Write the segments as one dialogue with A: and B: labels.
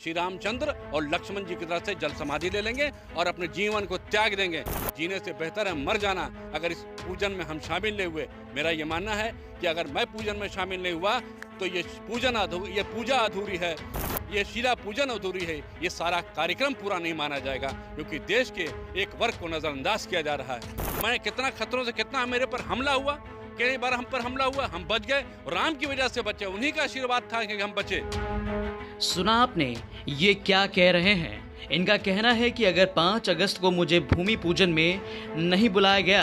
A: श्री रामचंद्र और लक्ष्मण जी की तरह से जल समाधि ले लेंगे और अपने जीवन को त्याग देंगे। जीने से बेहतर है मर जाना अगर इस पूजन में हम शामिल नहीं हुए। मेरा ये मानना है कि अगर मैं पूजन में शामिल नहीं हुआ तो ये पूजा अधूरी है, ये शिला पूजन अधूरी है, ये सारा कार्यक्रम पूरा नहीं माना जाएगा, क्योंकि देश के एक वर्ग को नजरअंदाज किया जा रहा है। मैं कितना खतरों से कितना मेरे पर हमला हुआ, कई बार हम पर हमला हुआ, हम बच गए, राम की वजह से बचे, उन्हीं का आशीर्वाद था कि हम बचे।
B: सुना आपने ये क्या कह रहे हैं? इनका कहना है कि अगर 5 अगस्त को मुझे भूमि पूजन में नहीं बुलाया गया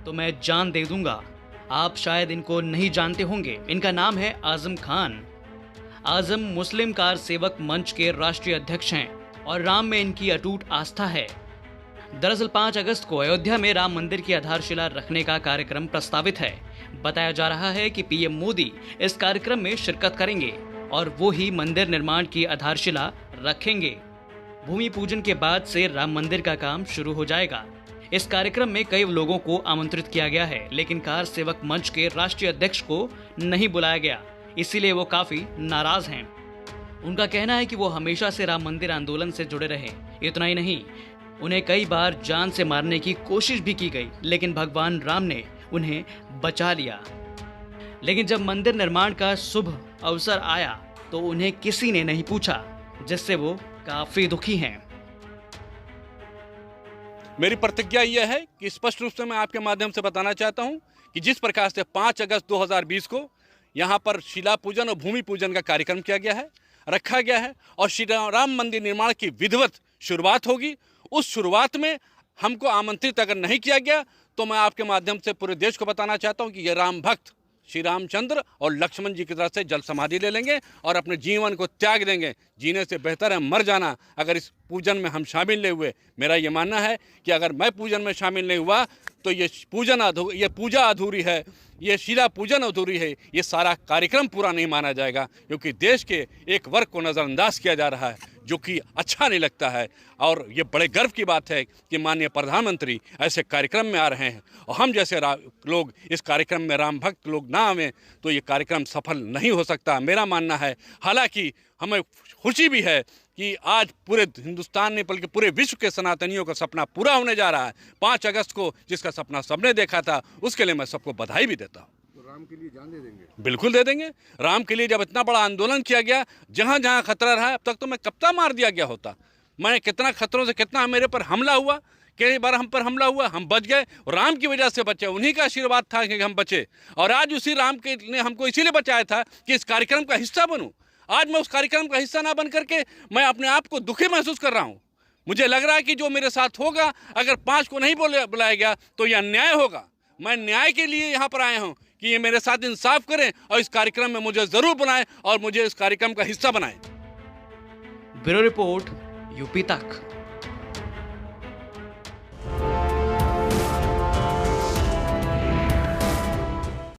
B: तो मैं जान दे दूंगा। आप शायद इनको नहीं जानते होंगे, इनका नाम है आजम खान। आजम मुस्लिम कार सेवक मंच के राष्ट्रीय अध्यक्ष हैं और राम में इनकी अटूट आस्था है। दरअसल 5 अगस्त को अयोध्या में राम मंदिर की आधारशिला रखने का कार्यक्रम प्रस्तावित है। बताया जा रहा है कि पीएम मोदी इस कार्यक्रम में शिरकत करेंगे और वो ही मंदिर निर्माण की आधारशिला रखेंगे। भूमि पूजन के बाद से राम मंदिर का काम शुरू हो जाएगा। इस कार्यक्रम में कई लोगों को आमंत्रित किया गया है, लेकिन कार सेवक मंच के राष्ट्रीय अध्यक्ष को नहीं बुलाया गया, इसीलिए वो काफी नाराज हैं। उनका कहना है कि वो हमेशा से राम मंदिर आंदोलन से जुड़े रहे। इतना ही नहीं, उन्हें कई बार जान से मारने की कोशिश भी की गई, लेकिन भगवान राम ने उन्हें बचा लिया। लेकिन जब मंदिर निर्माण का शुभ अवसर आया तो उन्हें किसी ने नहीं पूछा, जिससे वो काफी दुखी हैं।
A: मेरी प्रतिज्ञा यह है कि स्पष्ट रूप से मैं आपके माध्यम से बताना चाहता हूं कि जिस प्रकार से 5 अगस्त 2020 को यहां पर शिला पूजन और भूमि पूजन का कार्यक्रम किया गया है, रखा गया है और श्री राम मंदिर निर्माण की विधिवत शुरुआत होगी, उस शुरुआत में हमको आमंत्रित अगर नहीं किया गया तो मैं आपके माध्यम से पूरे देश को बताना चाहता हूं कि ये राम भक्त श्री रामचंद्र और लक्ष्मण जी की तरह से जल समाधि ले लेंगे और अपने जीवन को त्याग देंगे। जीने से बेहतर है मर जाना अगर इस पूजन में हम शामिल नहीं हुए। मेरा ये मानना है कि अगर मैं पूजन में शामिल नहीं हुआ तो ये पूजा अधूरी है, ये शिला पूजन अधूरी है, ये सारा कार्यक्रम पूरा नहीं माना जाएगा, क्योंकि देश के एक वर्ग को नज़रअंदाज किया जा रहा है, जो कि अच्छा नहीं लगता है। और ये बड़े गर्व की बात है कि माननीय प्रधानमंत्री ऐसे कार्यक्रम में आ रहे हैं और हम जैसे लोग इस कार्यक्रम में राम भक्त लोग ना आवें तो ये कार्यक्रम सफल नहीं हो सकता, मेरा मानना है। हालांकि हमें खुशी भी है कि आज पूरे हिंदुस्तान ने बल्कि पूरे विश्व के सनातनियों का सपना पूरा होने जा रहा है। 5 अगस्त को जिसका सपना सबने देखा था, उसके लिए मैं सबको बधाई भी देता हूँ।
C: राम के लिए जान दे देंगे?
A: बिल्कुल दे देंगे। राम के लिए जब इतना बड़ा आंदोलन किया गया, जहां जहां खतरा रहा, अब तक तो मैं कब तक मार दिया गया होता। मैं कितना खतरों से कितना मेरे पर हमला हुआ, कई बार हम पर हमला हुआ, हम बच गए, राम की वजह से बचे, उन्हीं का आशीर्वाद था कि हम बचे। और आज उसी राम के ने हमको इसीलिए बचाया था कि इस कार्यक्रम का हिस्सा बनूं। आज मैं उस कार्यक्रम का हिस्सा ना बन करके मैं अपने आप को दुखी महसूस कर रहा हूं। मुझे लग रहा है कि जो मेरे साथ होगा, अगर 5 को नहीं बुलाया गया तो यह अन्याय होगा। मैं न्याय के लिए यहाँ पर आया हूँ कि ये मेरे साथ इंसाफ करें और इस कार्यक्रम में मुझे जरूर बुलाएं और मुझे इस कार्यक्रम का हिस्सा बनाएं।
B: ब्यूरो रिपोर्ट, यूपी तक।